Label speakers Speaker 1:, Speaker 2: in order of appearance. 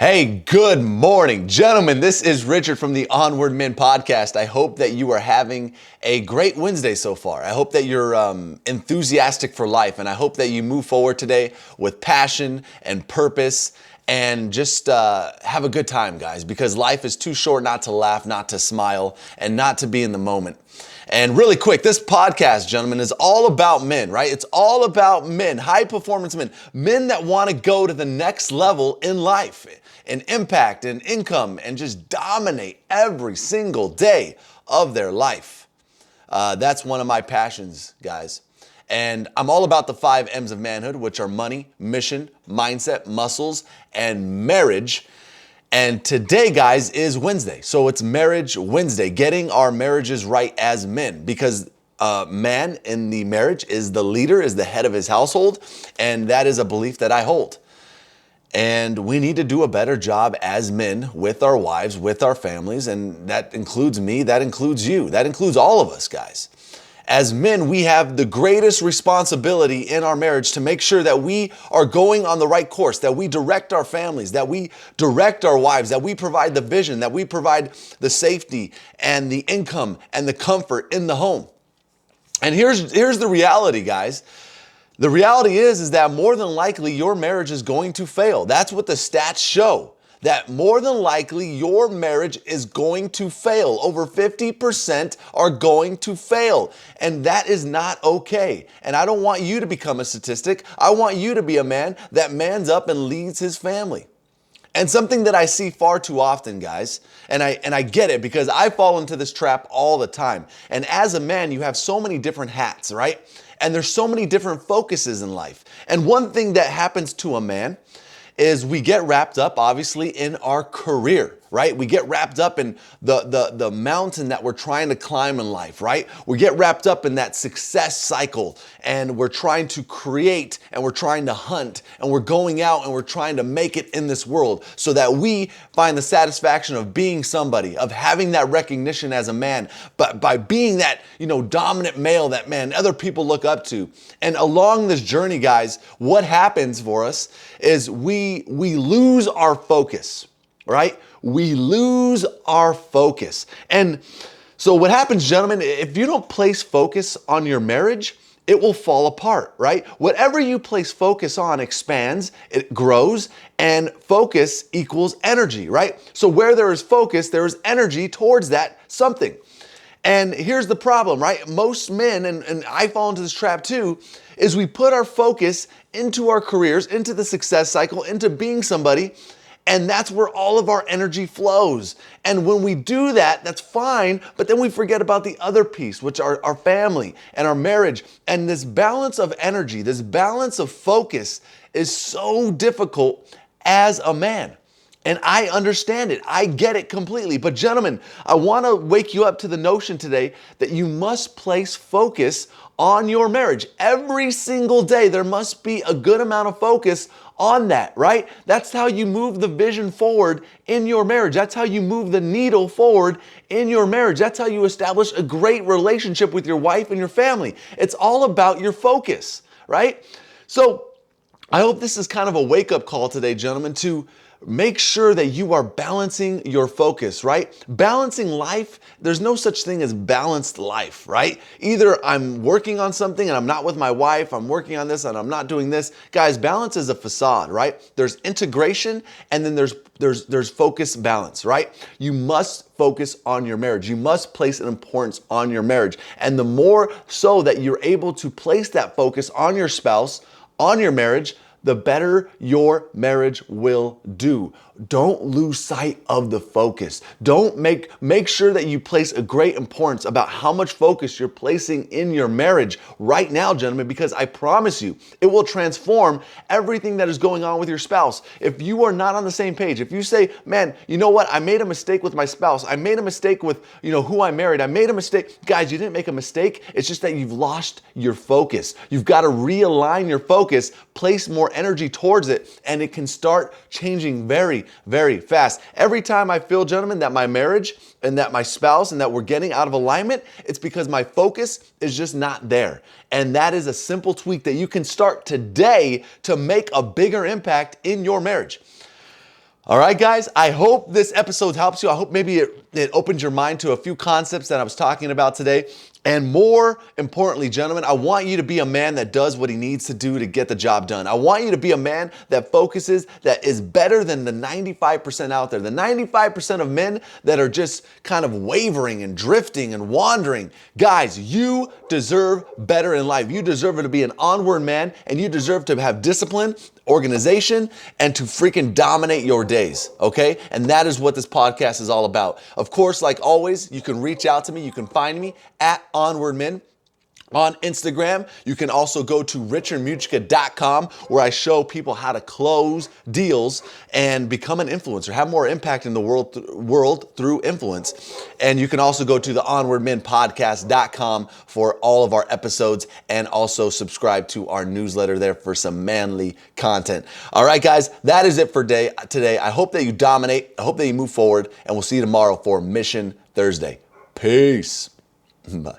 Speaker 1: Hey, good morning, gentlemen. This is Richard from the Onward Men podcast. I hope that you are having a great Wednesday so far. I hope that you're enthusiastic for life, and I hope that you move forward today with passion and purpose and just have a good time, guys, because life is too short not to laugh, not to smile, and not to be in the moment. And really quick, this podcast, gentlemen, is all about men, right? It's all about men, high performance men, men that want to go to the next level in life, in impact and income, and just dominate every single day of their life. That's one of my passions, guys. And I'm all about the 5 M's of manhood, which are money, mission, mindset, muscles, and marriage. And today, guys, is Wednesday. So it's Marriage Wednesday, getting our marriages right as men, because man in the marriage is the leader, is the head of his household. And that is a belief that I hold. And we need to do a better job as men with our wives, with our families. And that includes me, that includes you, that includes all of us, guys. As men, we have the greatest responsibility in our marriage to make sure that we are going on the right course, that we direct our families, that we direct our wives, that we provide the vision, that we provide the safety and the income and the comfort in the home. And here's the reality, guys. The reality is that more than likely your marriage is going to fail. That's what the stats show. That more than likely your marriage is going to fail. Over 50% are going to fail. And that is not okay. And I don't want you to become a statistic. I want you to be a man that mans up and leads his family. And something that I see far too often, guys, and I get it because I fall into this trap all the time. And as a man, you have so many different hats, right? And there's so many different focuses in life. And one thing that happens to a man is we get wrapped up, obviously, in our career, right? We get wrapped up in the mountain that we're trying to climb in life, right? We get wrapped up in that success cycle, and we're trying to create, and we're trying to hunt, and we're going out and we're trying to make it in this world so that we find the satisfaction of being somebody, of having that recognition as a man, but by being that, dominant male that, man, other people look up to. And along this journey, guys, what happens for us is we lose our focus, right? We lose our focus. And so what happens, gentlemen, if you don't place focus on your marriage, it will fall apart, right? Whatever you place focus on expands, it grows, and focus equals energy, right? So where there is focus, there is energy towards that something. And here's the problem, right? Most men, and I fall into this trap too, is we put our focus into our careers, into the success cycle, into being somebody, and that's where all of our energy flows. And when we do that, that's fine, but then we forget about the other piece, which are our family and our marriage. And this balance of energy, this balance of focus is so difficult as a man. And I understand it. I get it completely. But gentlemen, I want to wake you up to the notion today that you must place focus on your marriage. Every single day, there must be a good amount of focus on that, right? That's how you move the vision forward in your marriage. That's how you move the needle forward in your marriage. That's how you establish a great relationship with your wife and your family. It's all about your focus, right? So I hope this is kind of a wake-up call today, gentlemen, to make sure that you are balancing your focus, right? Balancing life, there's no such thing as balanced life, right? Either I'm working on something and I'm not with my wife, I'm working on this and I'm not doing this. Guys, balance is a facade, right? There's integration and then there's focus balance, right? You must focus on your marriage. You must place an importance on your marriage. And the more so that you're able to place that focus on your spouse, on your marriage, the better your marriage will do. Don't lose sight of the focus. Don't make sure that you place a great importance about how much focus you're placing in your marriage right now, gentlemen, because I promise you, it will transform everything that is going on with your spouse. If you are not on the same page, if you say, man, you know what? I made a mistake with my spouse. I made a mistake with, who I married. I made a mistake. Guys, you didn't make a mistake. It's just that you've lost your focus. You've got to realign your focus, place more energy towards it, and it can start changing very, very fast. Every time I feel, gentlemen, that my marriage and that my spouse and that we're getting out of alignment, it's because my focus is just not there. And that is a simple tweak that you can start today to make a bigger impact in your marriage. All right, guys, I hope this episode helps you. I hope maybe it opens your mind to a few concepts that I was talking about today. And more importantly, gentlemen, I want you to be a man that does what he needs to do to get the job done. I want you to be a man that focuses, that is better than the 95% out there. The 95% of men that are just kind of wavering and drifting and wandering. Guys, you deserve better in life. You deserve to be an onward man, and you deserve to have discipline, organization, and to freaking dominate your days, okay? And that is what this podcast is all about. Of course, like always, you can reach out to me. You can find me at Onward Men on Instagram. You can also go to richardmugica.com, where I show people how to close deals and become an influencer, have more impact in the world through influence. And you can also go to the onwardmenpodcast.com for all of our episodes, and also subscribe to our newsletter there for some manly content. All right, guys, that is it for today. I hope that you dominate. I hope that you move forward, and we'll see you tomorrow for Mission Thursday. Peace. Bye.